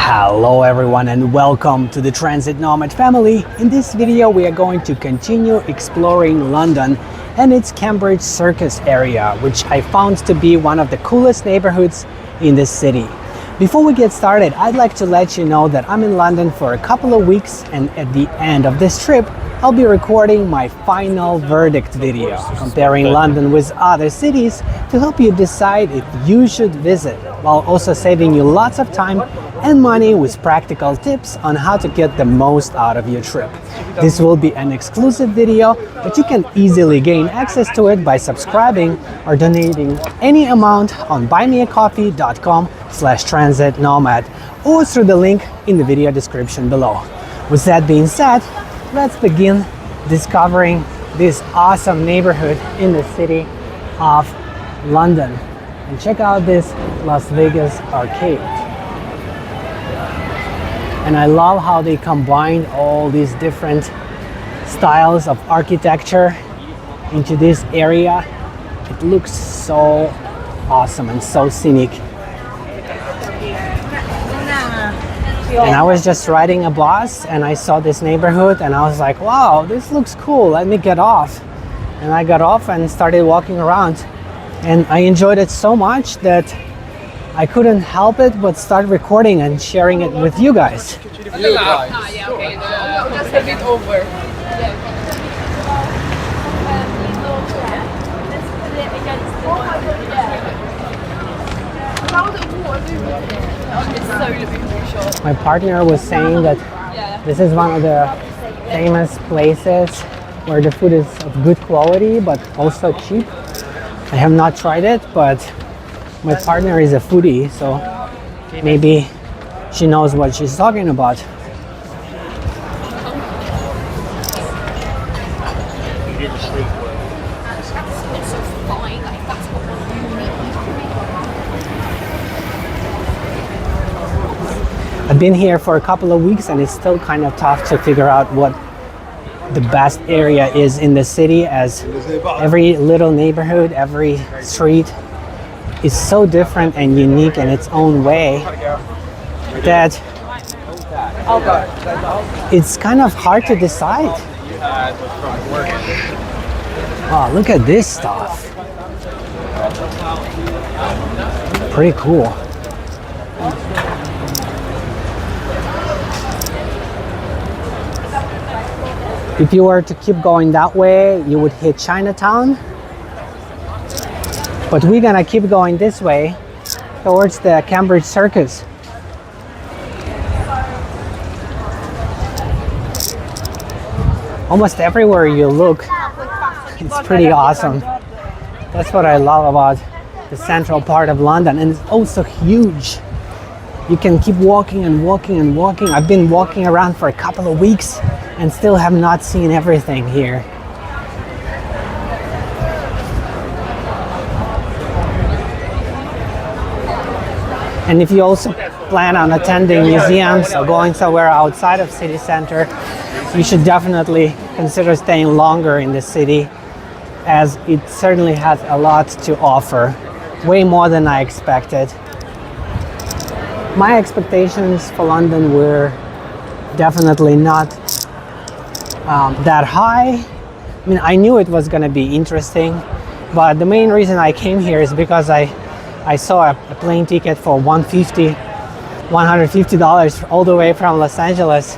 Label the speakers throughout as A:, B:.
A: Hello everyone and welcome to the Transit Nomad family. In this video we are going to continue exploring London and its Cambridge Circus area, which I found to be one of the coolest neighborhoods in the city. Before we get started, I'd like to let you know that I'm in London for a couple of weeks, and at the end of this trip I'll be recording my final verdict video, comparing London with other cities to help you decide if you should visit, while also saving you lots of time and money with practical tips on how to get the most out of your trip. This will be an exclusive video, but you can easily gain access to it by subscribing or donating any amount on buymeacoffee.com/transitnomad or through the link in the video description below. With that being said, let's begin discovering this awesome neighborhood in the city of London. And check out this Las Vegas arcade. And I love how they combine all these different styles of architecture into this area. It looks so awesome and so scenic. And I was just riding a bus and I saw this neighborhood and I was like, wow, this looks cool, let me get off. And I got off and started walking around. And I enjoyed it so much that I couldn't help it but start recording and sharing it with you guys. My partner was saying that this is one of the famous places where the food is of good quality but also cheap. I have not tried it, but my partner is a foodie, so maybe she knows what she's talking about. I've been here for a couple of weeks and it's still kind of tough to figure out what the best area is in the city, as every little neighborhood, every street is so different and unique in its own way that it's kind of hard to decide. Wow, look at this stuff. Pretty cool. If you were to keep going that way, you would hit Chinatown. But we're gonna keep going this way towards the Cambridge Circus. Almost everywhere you look, it's pretty awesome. That's what I love about the central part of London, and it's also huge. You can keep walking and walking and walking. I've been walking around for a couple of weeks and still have not seen everything here. And if you also plan on attending museums or going somewhere outside of city center, you should definitely consider staying longer in the city, as it certainly has a lot to offer, way more than I expected. My expectations for London were definitely not that high. I mean, I knew it was going to be interesting, but the main reason I came here is because I saw a plane ticket for $150 all the way from Los Angeles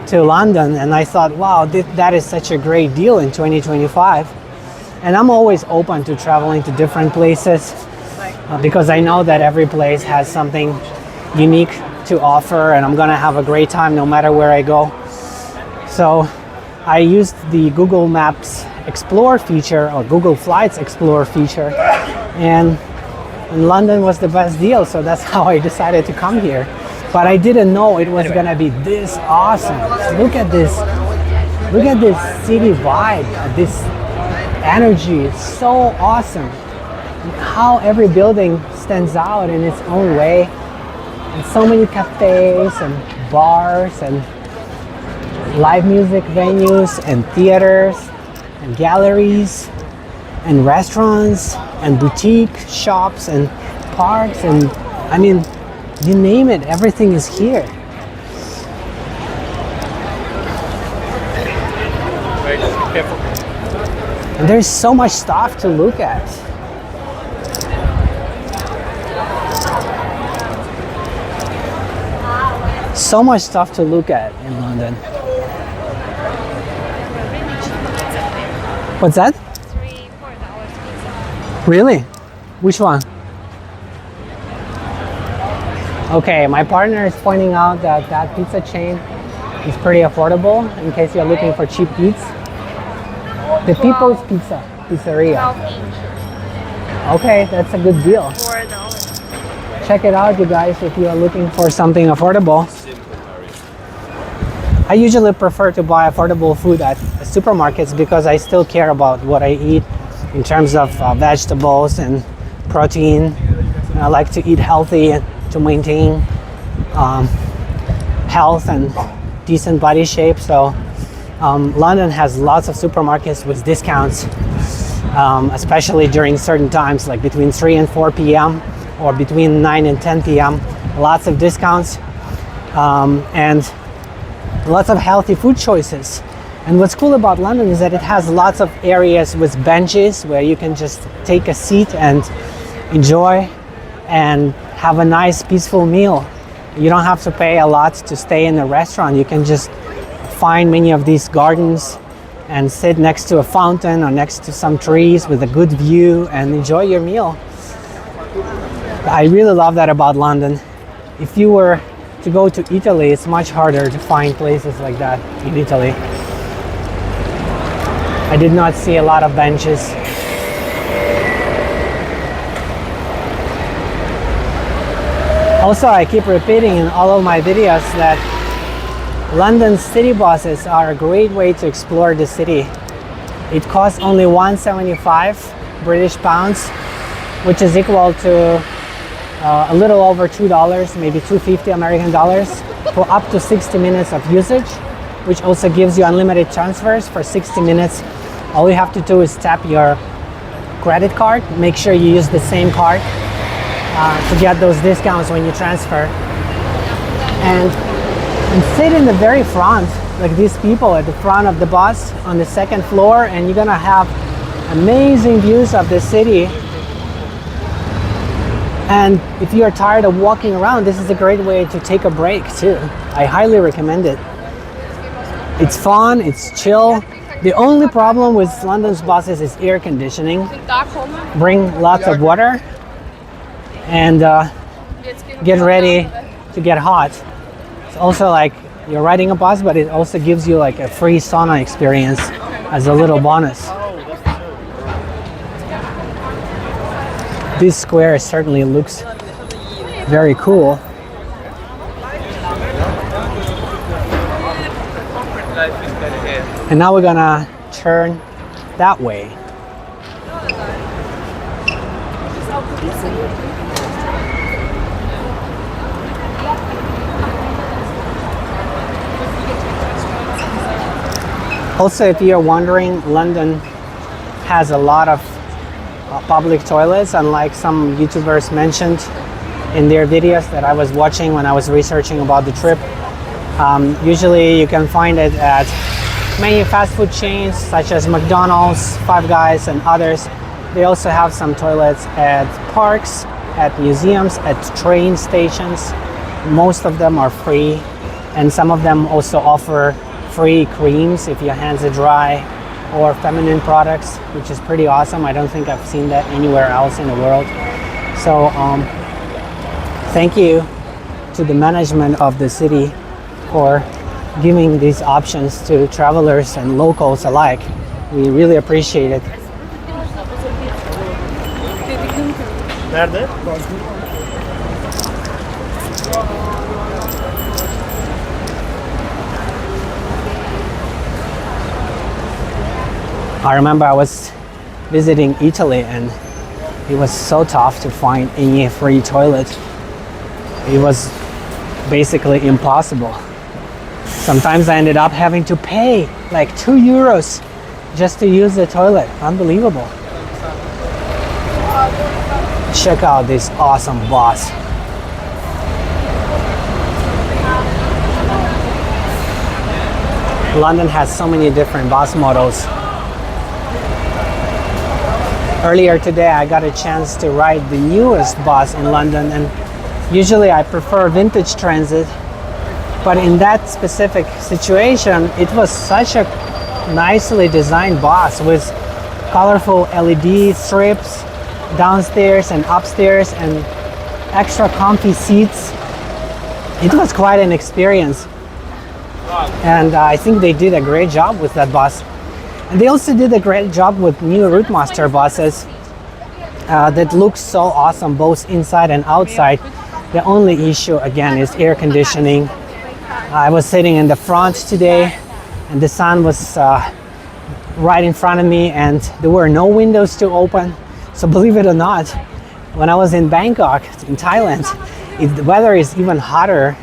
A: to London, and I thought, wow, that is such a great deal in 2025. And I'm always open to traveling to different places because I know that every place has something unique to offer, and I'm gonna have a great time no matter where I go. So I used the Google Maps Explore feature, or Google Flights Explore feature, and London was the best deal, so that's how I decided to come here. But I didn't know it was gonna be this awesome. Look at this city vibe, this energy. It's so awesome. How every building stands out in its own way. And so many cafes and bars and live music venues and theaters and galleries and restaurants and boutique shops and parks, and I mean, You name it, everything is here. And there's so much stuff to look at. So much stuff to look at in London. What's that?
B: $3-4 pizza.
A: Really? Which one? Okay, my partner is pointing out that that pizza chain is pretty affordable in case you're looking for cheap eats. The People's Pizzeria.
B: 12 each.
A: Okay, that's a good deal.
B: $4.
A: Check it out, you guys, if you are looking for something affordable. I usually prefer to buy affordable food at supermarkets because I still care about what I eat in terms of vegetables and protein. I like to eat healthy and to maintain health and decent body shape. So London has lots of supermarkets with discounts, especially during certain times like between 3 and 4 p.m. or between 9 and 10 p.m. Lots of discounts and lots of healthy food choices. And what's cool about London is that it has lots of areas with benches where you can just take a seat and enjoy and have a nice peaceful meal. You don't have to pay a lot to stay in a restaurant. You can just find many of these gardens and sit next to a fountain or next to some trees with a good view and enjoy your meal. I really love that about London. If you were to go to Italy, it's much harder to find places like that in Italy. I did not see a lot of benches. Also, I keep repeating in all of my videos that London city buses are a great way to explore the city. It costs only £1.75 British pounds, which is equal to a little over $2, maybe $2.50 American dollars, for up to 60 minutes of usage, which also gives you unlimited transfers for 60 minutes. All you have to do is tap your credit card. Make sure you use the same card to get those discounts when you transfer. And sit in the very front, like these people at the front of the bus on the second floor, and you're gonna have amazing views of the city. And if you're tired of walking around, this is a great way to take a break too. I highly recommend it. It's fun, it's chill. The only problem with London's buses is air conditioning. Bring lots of water and get ready to get hot. It's also like you're riding a bus, but it also gives you like a free sauna experience as a little bonus. This square certainly looks very cool. And now we're gonna turn that way. Also, if you're wondering, London has a lot of public toilets, unlike some YouTubers mentioned in their videos that I was watching when I was researching about the trip. Usually you can find it at many fast food chains such as McDonald's, Five Guys, and others. They also have some toilets at parks, at museums, at train stations. Most of them are free, and some of them also offer free creams if your hands are dry, or feminine products, which is pretty awesome. I don't think I've seen that anywhere else in the world. So thank you to the management of the city for giving these options to travelers and locals alike. We really appreciate it. I remember I was visiting Italy and it was so tough to find any free toilet. It was basically impossible. Sometimes I ended up having to pay like €2 just to use the toilet. Unbelievable. Check out this awesome bus. London has so many different bus models. Earlier today, I got a chance to ride the newest bus in London, and usually I prefer vintage transit, but in that specific situation, it was such a nicely designed bus with colorful LED strips downstairs and upstairs and extra comfy seats. It was quite an experience, and I think they did a great job with that bus. And they also did a great job with new Routemaster buses that look so awesome both inside and outside. The only issue again is air conditioning. I was sitting in the front today and the sun was right in front of me and there were no windows to open. So believe it or not, when I was in Bangkok, in Thailand, the weather is even hotter,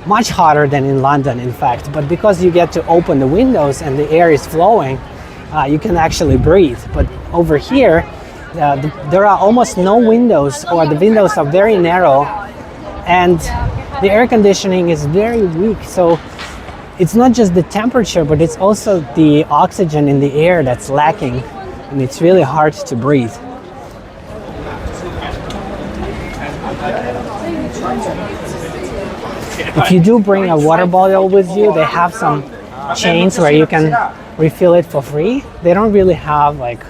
A: much hotter than in London in fact. But because you get to open the windows and the air is flowing, you can actually breathe. But over here, there are almost no windows, or the windows are very narrow, and the air conditioning is very weak. So it's not just the temperature, but it's also the oxygen in the air that's lacking, and it's really hard to breathe. If you do bring a water bottle with you, they have some chains where you can refill it for free. They don't really have like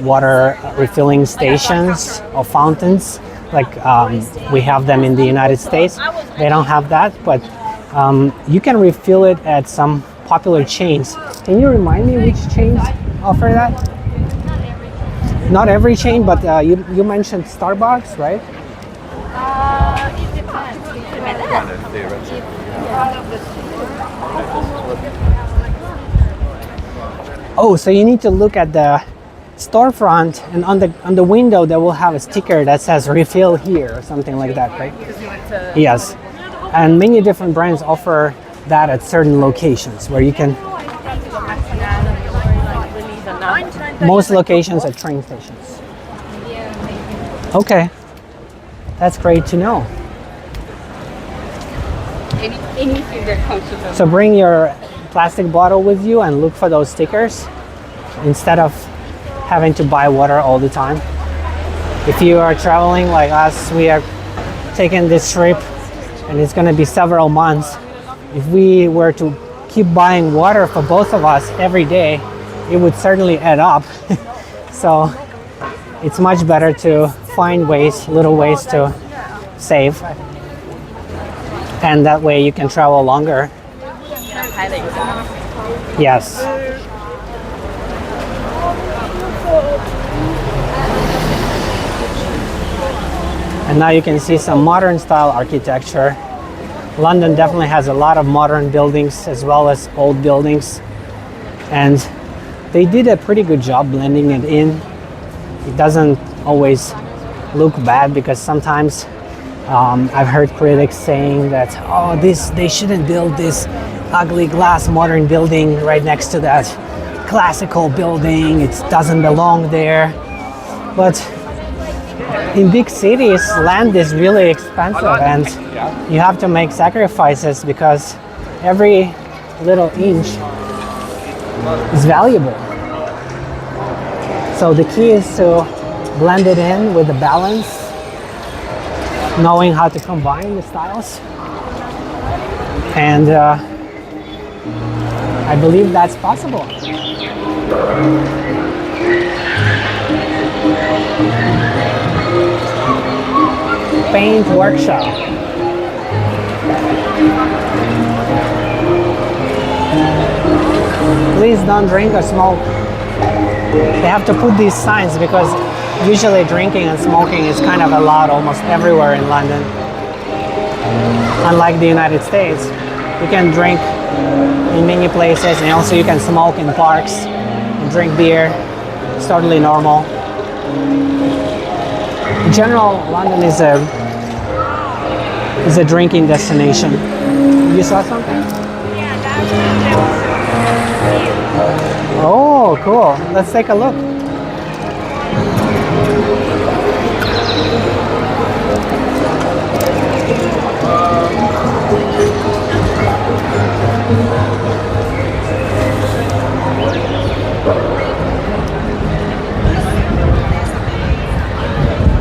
A: water refilling stations or fountains like we have them in the United States. They don't have that, but you can refill it at some popular chains. Can you remind me which chains offer that? Not every chain, but you mentioned Starbucks, right?
B: It depends.
A: Oh, so you need to look at the storefront, and on the window they will have a sticker that says refill here or something like that, right? Yes. And many different brands offer that at certain locations where you can. Most locations are train stations. Okay. That's great to know.
B: Anything that comes with them.
A: So bring your plastic bottle with you and look for those stickers instead of having to buy water all the time. If you are traveling like us, we are taking this trip and it's going to be several months. If we were to keep buying water for both of us every day, it would certainly add up. So it's much better to find ways, little ways to save, and that way you can travel longer. Yes. And now you can see some modern style architecture. London definitely has a lot of modern buildings as well as old buildings, and they did a pretty good job blending it in. It doesn't always look bad because sometimes I've heard critics saying that, oh, they shouldn't build this ugly glass modern building right next to that classical building. It doesn't belong there. But in big cities, land is really expensive and you have to make sacrifices because every little inch is valuable. So the key is to blend it in with the balance, knowing how to combine the styles. And I believe that's possible. Paint workshop. Please don't drink or smoke. They have to put these signs because usually drinking and smoking is kind of allowed almost everywhere in London. Unlike the United States, you can drink in many places and also you can smoke in parks and drink beer. It's totally normal. In general, London is a drinking destination. You saw something?
B: Yeah, that's
A: Oh, cool. Let's take a look.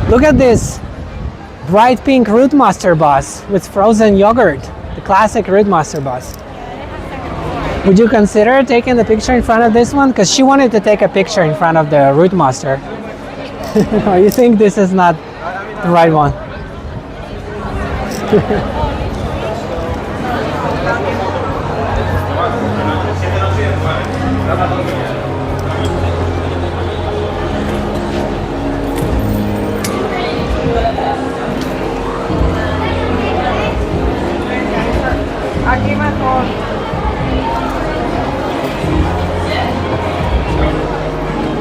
A: Look at this bright pink Rootmaster bus with frozen yogurt. The classic Rootmaster bus. Would you consider taking the picture in front of this one? Because she wanted to take a picture in front of the Rootmaster. Or you think this is not the right one?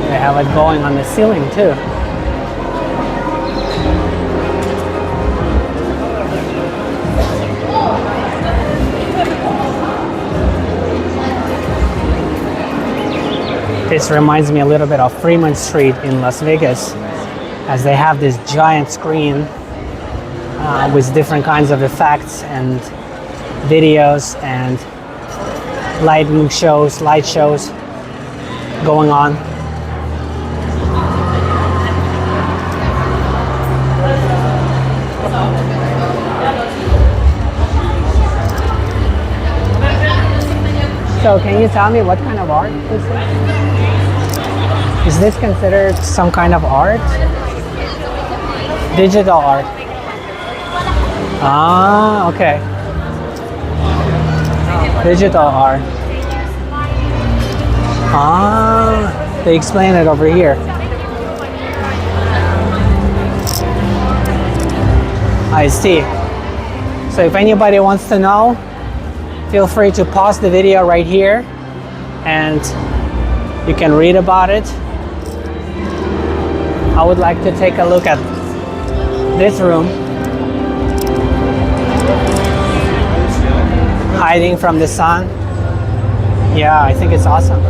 A: They have it going on the ceiling too. This reminds me a little bit of Fremont Street in Las Vegas, as they have this giant screen with different kinds of effects and videos and light shows going on. So can you tell me what kind of art this is? Is this considered some kind of art? Digital art. Ah, okay. Digital art. Ah, they explain it over here. I see. So if anybody wants to know, feel free to pause the video right here and you can read about it. I would like to take a look at this room. Hiding from the sun. Yeah, I think it's awesome.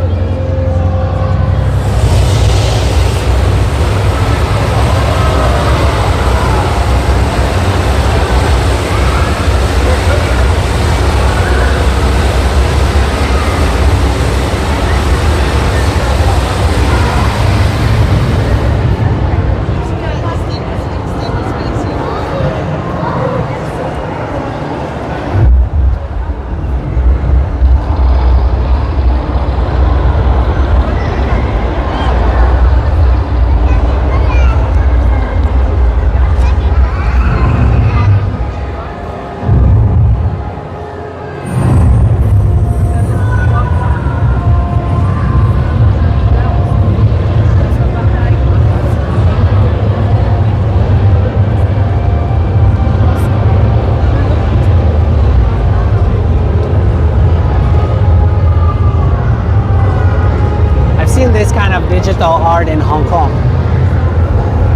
A: This kind of digital art in Hong Kong.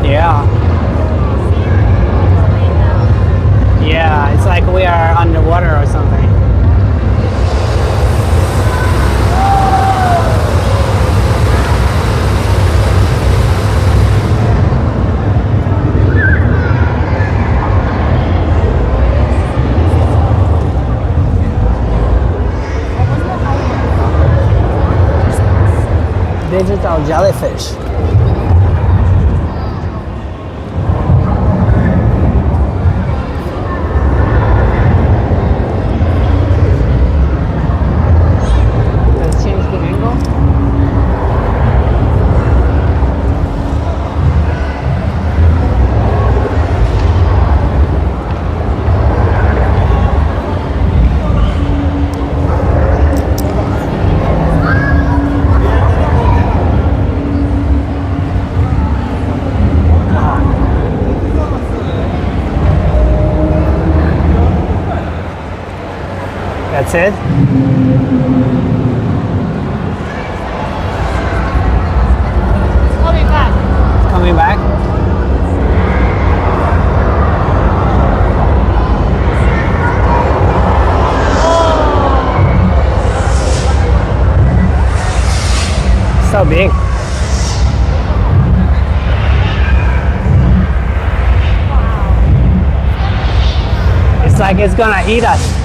A: Yeah. Yeah, it's like we are underwater or something. Digital jellyfish. Let's change the angle. That's it.
B: Coming back.
A: Coming back. So big. It's like it's gonna eat us.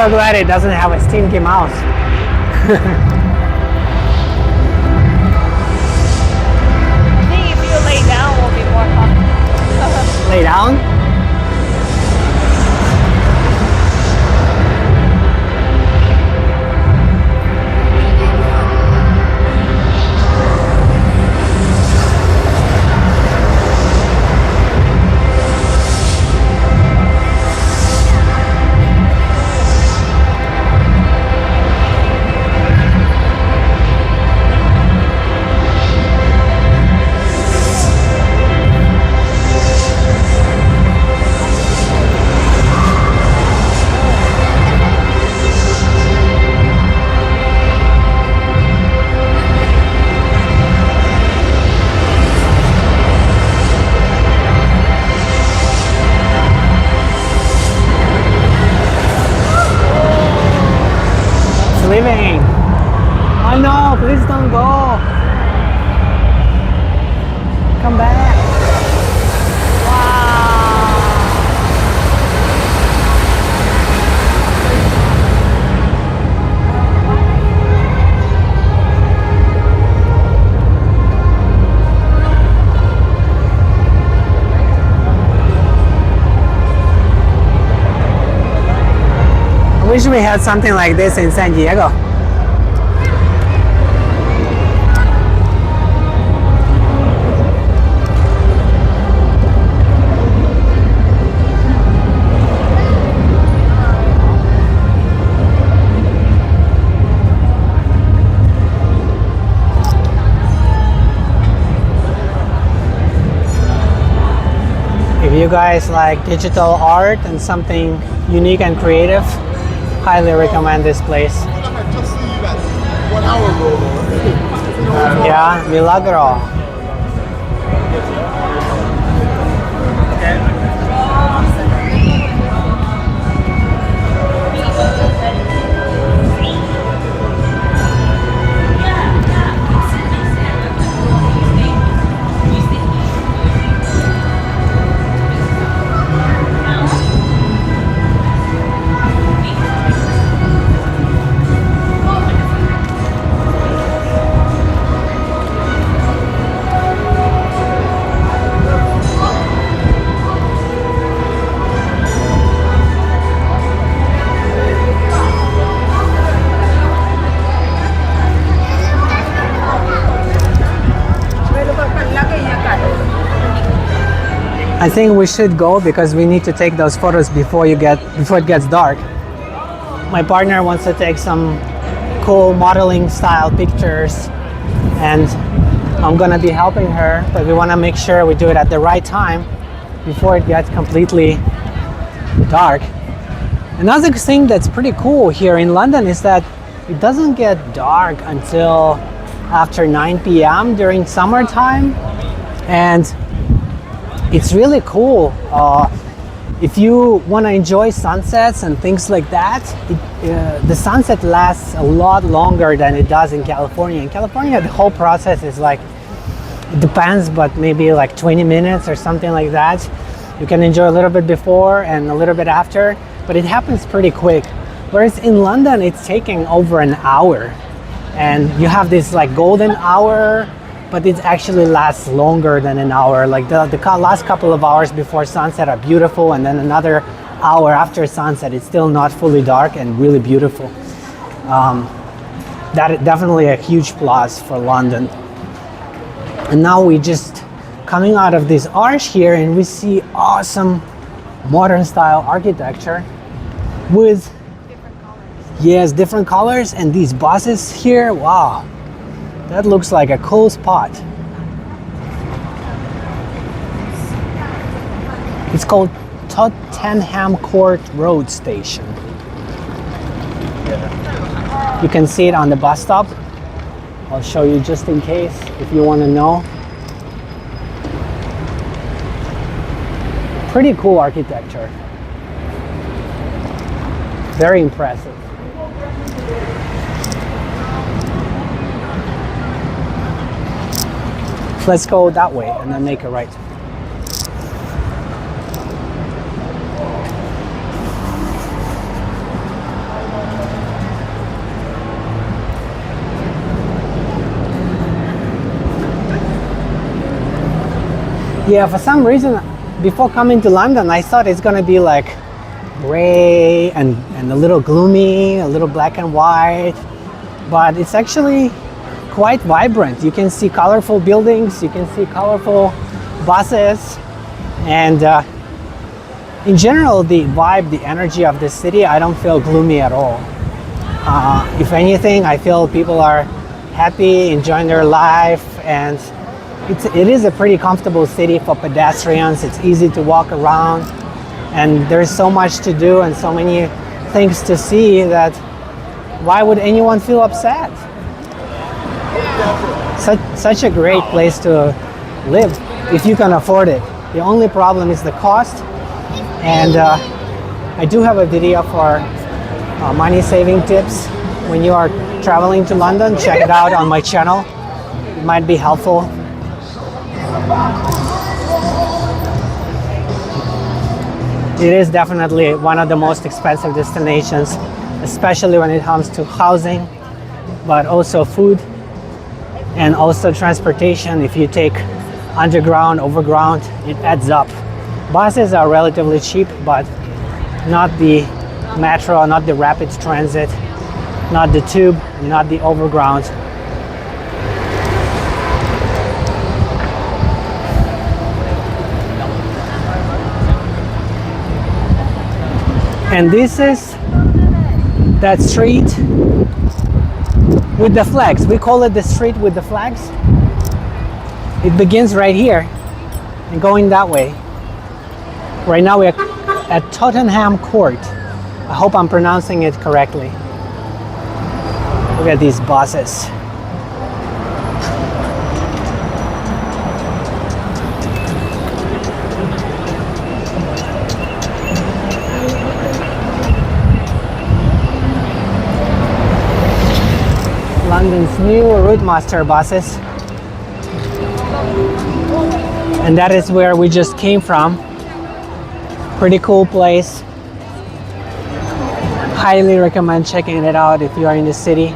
A: so glad it doesn't have a stinky mouse.
B: I think if you lay down, will be more comfortable.
A: Lay down. Leaving. Oh no, please don't go. Come back. Wow. I wish we had something like this in San Diego. If you guys like digital art and something unique and creative, highly recommend this place.
C: Just see you at 1 hour ago.
A: Yeah, Milagro. I think we should go because we need to take those photos before it gets dark. My partner wants to take some cool modeling style pictures and I'm gonna be helping her, but we want to make sure we do it at the right time before it gets completely dark. Another thing that's pretty cool here in London is that it doesn't get dark until after 9 p.m. during summertime, and it's really cool. If you want to enjoy sunsets and things like that, the sunset lasts a lot longer than it does in California. In California, the whole process is like, it depends, but maybe like 20 minutes or something like that. You can enjoy a little bit before and a little bit after, but it happens pretty quick. Whereas in London, it's taking over an hour. And you have this like golden hour, but it actually lasts longer than an hour. Like the last couple of hours before sunset are beautiful, and then another hour after sunset, it's still not fully dark and really beautiful. That is definitely a huge plus for London. And now we just coming out of this arch here, and we see awesome modern style architecture with different colors, and these buses here, wow. That looks like a cool spot. It's called Tottenham Court Road Station. You can see it on the bus stop. I'll show you just in case if you want to know. Pretty cool architecture. Very impressive. Let's go that way and then make a right. Yeah, for some reason, before coming to London, I thought it's gonna be like gray and a little gloomy, a little black and white, but it's actually quite vibrant. You can see colorful buildings, you can see colorful buses, and in general, the vibe, the energy of the city, I don't feel gloomy at all. If anything, I feel people are happy, enjoying their life, and it is a pretty comfortable city for pedestrians. It's easy to walk around, and there's so much to do and so many things to see that why would anyone feel upset? Such a great place to live if you can afford it. The only problem is the cost, and I do have a video for money saving tips when you are traveling to London. Check it out on my channel. It might be helpful. It is definitely one of the most expensive destinations, especially when it comes to housing, but also food and also transportation. If you take underground, overground, it adds up. Buses are relatively cheap, but not the metro, not the rapid transit, not the tube, not the overground. And this is that street with the flags. We call it the street with the flags. It begins right here and going that way. Right now we're at Tottenham Court. I hope I'm pronouncing it correctly. Look at these buses. London's new Routemaster buses. And that is where we just came from. Pretty cool place. Highly recommend checking it out if you are in the city.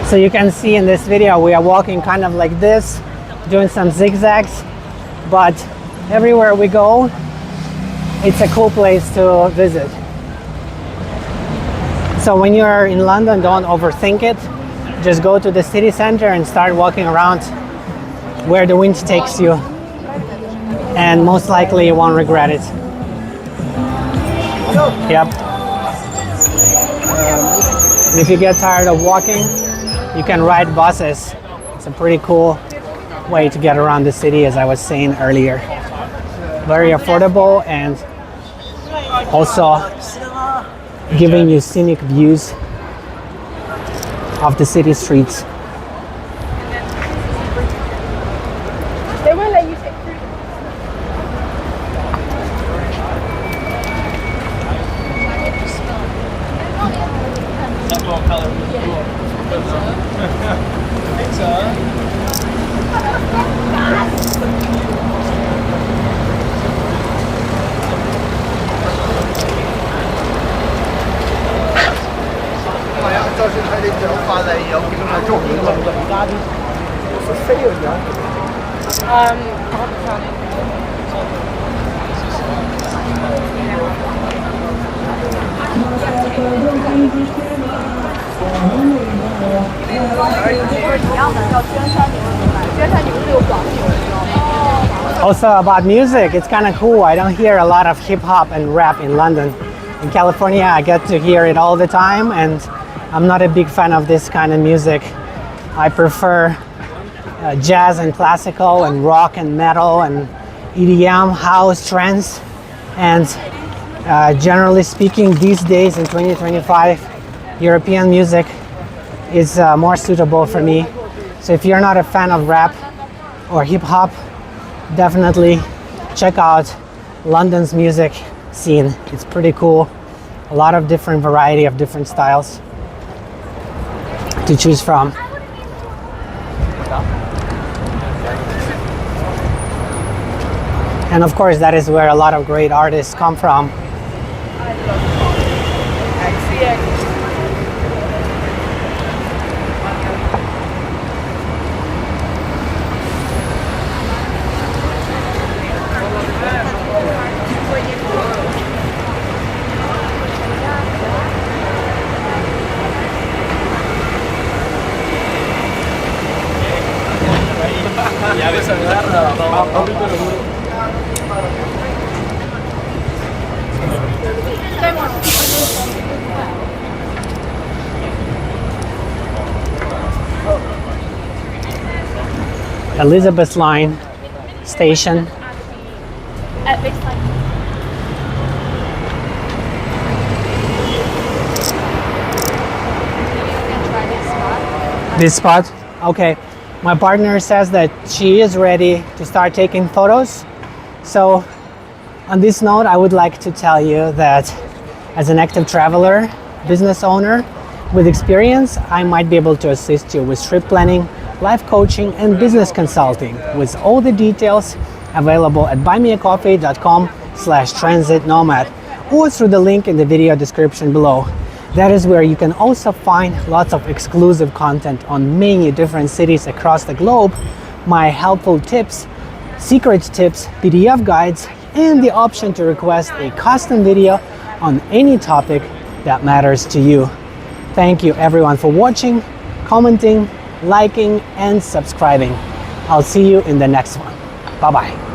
A: So you can see in this video we are walking kind of like this, doing some zigzags, but everywhere we go, it's a cool place to visit. So when you're in London, don't overthink it. Just go to the city center and start walking around where the wind takes you. And most likely you won't regret it. Yep. And if you get tired of walking, you can ride buses. It's a pretty cool way to get around the city, as I was saying earlier. Very affordable and also giving you scenic views of the city streets.
B: They won't let you take fruit.
A: Also about music, it's kind of cool. I don't hear a lot of hip hop and rap in London. In California, I get to hear it all the time, and I'm not a big fan of this kind of music. I prefer jazz and classical and rock and metal and EDM, house, trance, and generally speaking, these days in 2025, European music is more suitable for me. So if you're not a fan of rap or hip hop, definitely check out London's music scene. It's pretty cool. A lot of different variety of different styles to choose from. And of course, that is where a lot of great artists come from. Elizabeth Line station. This spot? Okay. My partner says that she is ready to start taking photos. So on this note, I would like to tell you that as an active traveler, business owner with experience, I might be able to assist you with trip planning, life coaching, and business consulting, with all the details available at buymeacoffee.com/transitnomad or through the link in the video description below. That is where you can also find lots of exclusive content on many different cities across the globe, my helpful tips, secret tips, PDF guides, and the option to request a custom video on any topic that matters to you. Thank you everyone for watching, commenting, liking, and subscribing. I'll see you in the next one. Bye-bye.